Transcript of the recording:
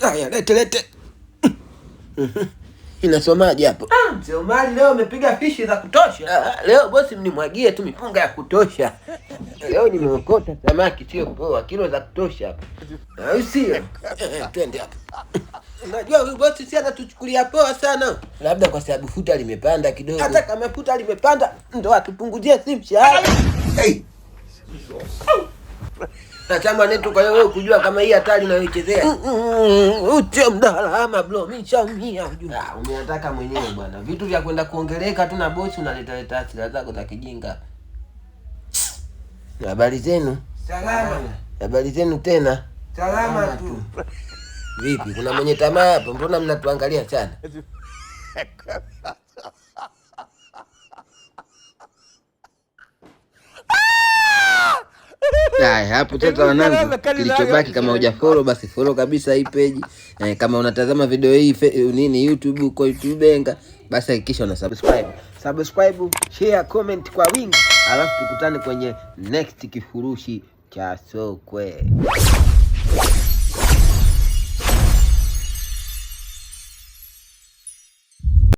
Haya, lete. Inasomaje hapo? Mzee Omari leo umepiga fishi za kutosha. Leo bosi mnimwagie tu mipunga ya kutosha. Leo nimeokota samaki sio poa, kilo za kutosha hapa. Au sio? Twende hapa. Unajua huyu bosi si anatuchukulia poa sana. Labda kwa sababu futa limepanda kidogo. Hata kama futa limepanda ndo atupunguzie si mshahara. Hey. Na chama netu kwa wewe kujua kama hii hatari unayoichezea. Uche mdalama bro, mimi nishaumia unajua. Umeataka mwenyewe bwana. Vitu vya kwenda kuongeleka tu na bosi unaleta hasira zako za kijinga. Habari zenu? Salama. Habari zenu tena? Salama tu. Vipi? Kuna mwenye tamaa hapo? Mbona mnatuangalia sana? Haya, hapo sasa wanangu, kilichobaki kama hujafollow basi follow kabisa hii page. Kama unatazama video hii nini YouTube uko YouTubenga, basi hakikisha una subscribe. Subscribe, share, comment kwa wingi. Alafu tukutane kwenye next kifurushi cha Sokwe.